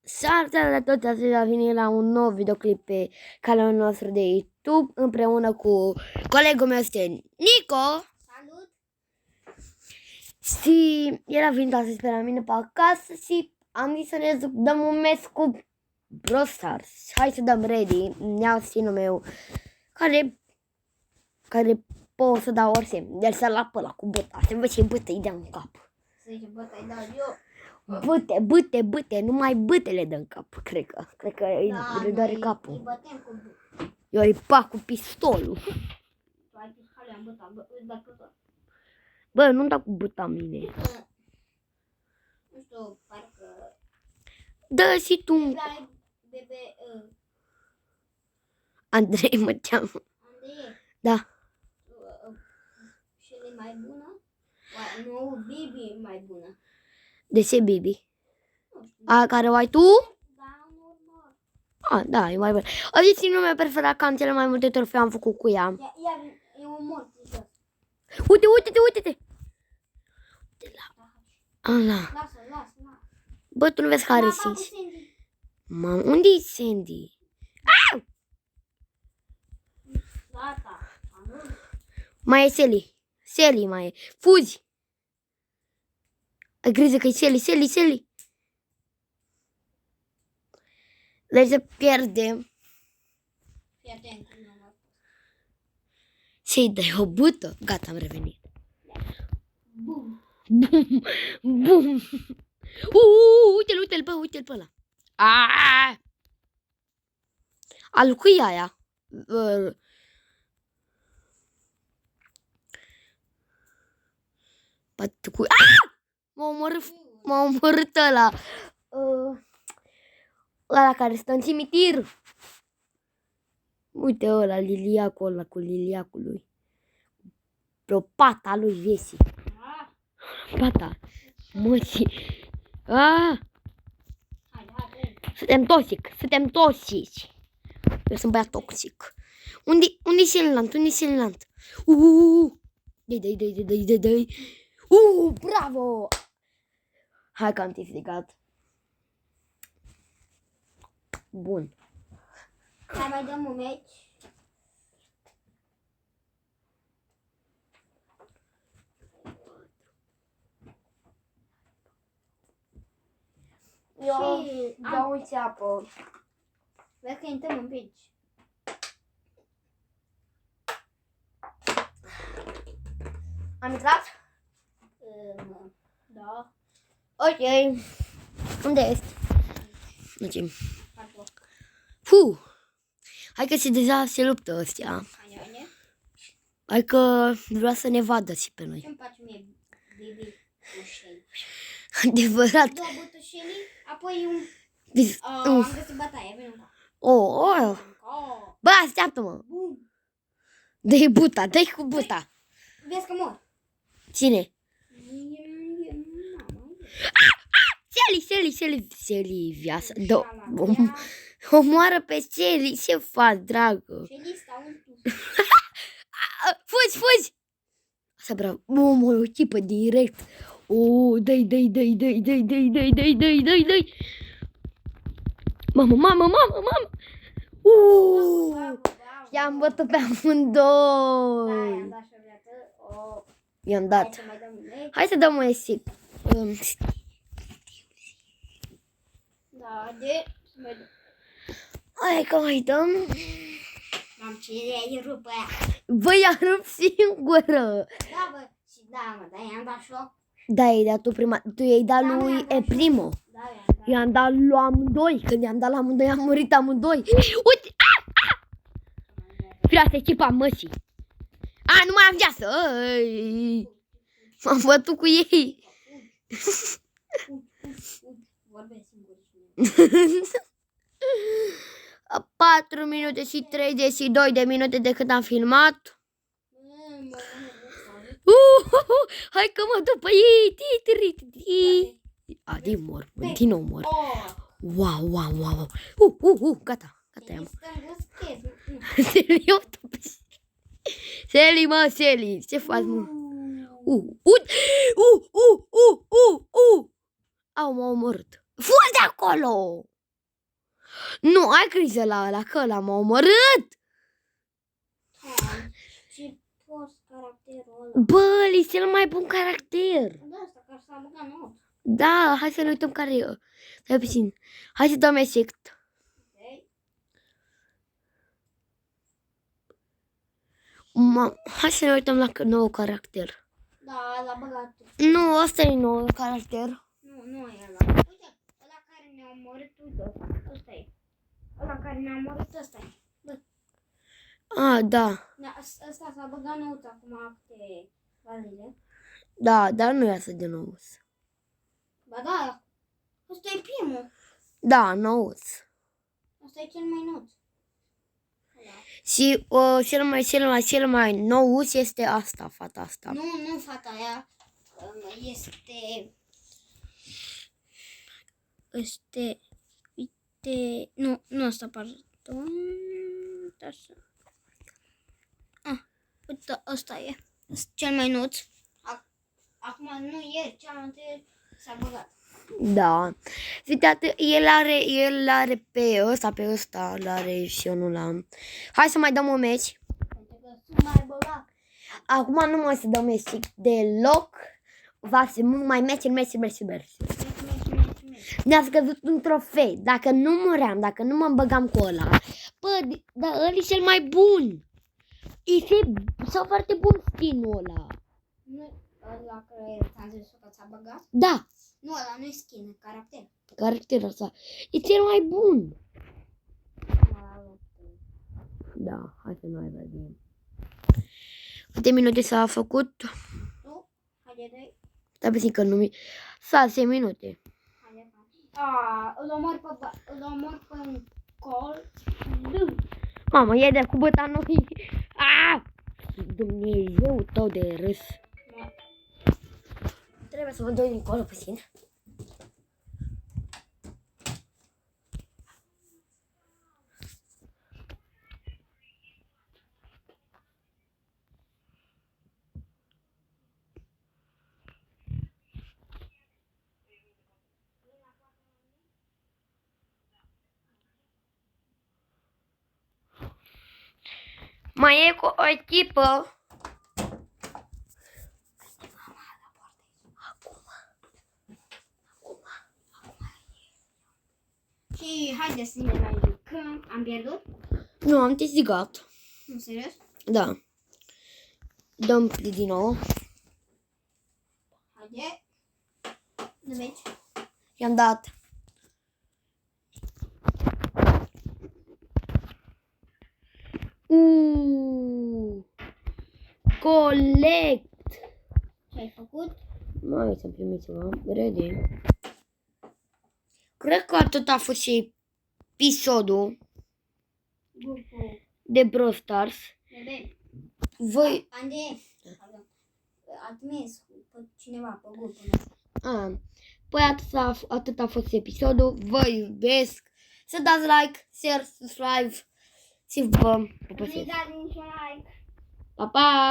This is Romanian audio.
Salutare la toți, astăzi a venit la un nou videoclip pe canalul nostru de YouTube împreună cu colegul meu este Nico. Salut! Și el a venit astăzi pe la mine pe acasă și am zis să ne dăm un meci cu Brawl Stars. Hai să dăm ready, ne-au stinul meu care pot să dau orice. El să la pe ăla cu băta, să văd ce bătă îi dea în cap. Să zice, bă, îi dau eu. Bâte, numai bâtele dă în cap, cred că îi doare capul. Îi bătem cu... Eu îi pac cu pistolul. Tu ai pistoale, am bătat, bă, îți dau cu tot. Bă, nu-mi dau cu buta mine. Nu știu, parcă... Dă și tu. Ai bebe... Andrei mă cheamă. Andrei? Da. Și e mai bună? Oare, nu, Bibi e mai bună. De ce, Bibi? Nu știu. A care o ai tu? Da, normal. Da, e mai bună. O zis nume meu preferat, că am cele mai multe trofee am făcut cu ea. Ia, e un mort, jos. Uite-te. Uite la... Lasă. Bă, tu nu vezi care Mama, sunt. Sandy. Mamă, unde-i Sandy? Gata. Mai e Sally mai e. Fuzi. Ai grijă că e Sally. Deci să pierdem. Fii atent. Ce-i dai o bută? Gata, am revenit. Bum. Bum. Uite-l pe ăla. Al cui e aia? M-a omorât ăla. Ăla care stă în cimitir. Uite ăla, liliacul ăla cu liliacul lui. Pe o pata lui Viesi. Pata. Măsii. Hai. Suntem toxici. Eu sunt băiat toxic. Unde-i celălalt? Dai. Bravo! Hai că am strigat. Bun. Hai, mai dăm un meci. Eu dau o țeapă. Vezi că intrăm în pici. Am intrat? Da. Ok. Unde este? Ok. Acolo. Hai că deja se luptă ăstea. Haine. Hai că vrea să ne vadă și pe noi. Ce-mi place mie, Bibi, cu Shelly? Adevărat. Două butușelii, apoi un... Am Am găsit bătaie, veni încă. Bă, așteaptă-mă. Bum. Dă-i buta, dă-i cu buta. Vezi că mor. Cine? Mama. Sally, viața. Omoară pe Sally, ce faci, dragă? Shelly, stau în tu. Fugi! Asta bravo. Mă, o chipă direct. Dai. Mamă. Bravo. I-am bătut pe Da, amândoi. i-am dat și o viață. I-am Hai dat. să mai dăm un meci. Hai să dăm un esic. Da, de... să mai dăm. Hai că mai dăm. Am ce rupă aia. Băi, i-am rupt singură. Da, bă, și da, mă, da, i-am dat și eu. Da, i-ai dat tu prima. Tu i-ai dat Da, lui i-am dat E primo. Da, i-am dat. I-am dat lui amândoi. Când i-am dat la amândoi, am murit amândoi. Uite! Fireasă, echipa măsii. Nu mai am viață. M-am bătut cu ei. Vorbesc singur. 4 minute și 32 de minute de când am filmat. Hai că mă duc pe ei. Din nou mor. Wow. Gata. Sally, ce faci, mă? Au, m-a omorât. Fugi de acolo! Nu, ai grijă la ăla, că l-am omorât! Ce prost caracterul ăla. Bă, ăla e cel mai bun caracter. Da, asta care s-a băgat nou. Da, hai să ne uităm care e. Stai puțin. Hai să dăm efect. Ok. Hai să ne uităm la nou caracter. Da, l-a băgat. Nu, ăsta e nou caracter. Nu e ăla. Uite, ăla care ne-a omorât, uite, ăsta e. Ăla care ne-a omorât, ăsta e. Bă, Da. ăsta s-a băgat nou acum câteva zile. Da, dar nu iasă de nou. Ba da, ăsta e primul. Da, nou. Ăsta e cel mai nou. Și cel mai nou este asta, fata asta. Nu fata aia. Uite, nu asta, pardon. Uite, ăsta e. Cel mai nuț. Acum nu e, cealaltă s-a băgat. Da. Uite, el are pe ăsta, l-are și eu nu l-am. Hai să mai dăm un meci. Pentru că sunt mai băgat. Acum nu mai să dăm meci deloc. Va fi mult mai meci. Ne-a scăzut un trofeu. Dacă nu muream, dacă nu mă băgam cu ăla. Bă, dar ăla e cel mai bun. Sau foarte bun skin-ul ăla. Nu, ăla care ți-am zis că ți-a băgat? Da, Nu, ăla nu e skin, e caracter. caracterul ăsta. E cel mai bun. Da, hai să noi vedem. Câte minute s-a făcut? Nu? Haide, doi. Stai puțin că nu mi... 6 minute. Haide, îl omor pe un col. Mamă, e de cu bătanul. Dumnezeu tău de râs. Trebuie să mă doi dincolo puțin. Mai e cu o echipă. Și haide să ne mai jucăm. Am pierdut? Nu, am câștigat. Nu, serios? Da. Dăm pli din nou. Haide. Nu vezi? I-am dat. Colect. Ce ai făcut? Mai să-mi primit ceva. Ready. Cred că atât a fost și episodul Grupul. de Brawl Stars. Bebe. Voi... Ande. A trimis pe cineva pe grupul ăsta. Păi atât a fost episodul. Vă iubesc. Să dați like, share, subscribe și vă pupăsesc. Nu-i dați niciun like. Pa, pa!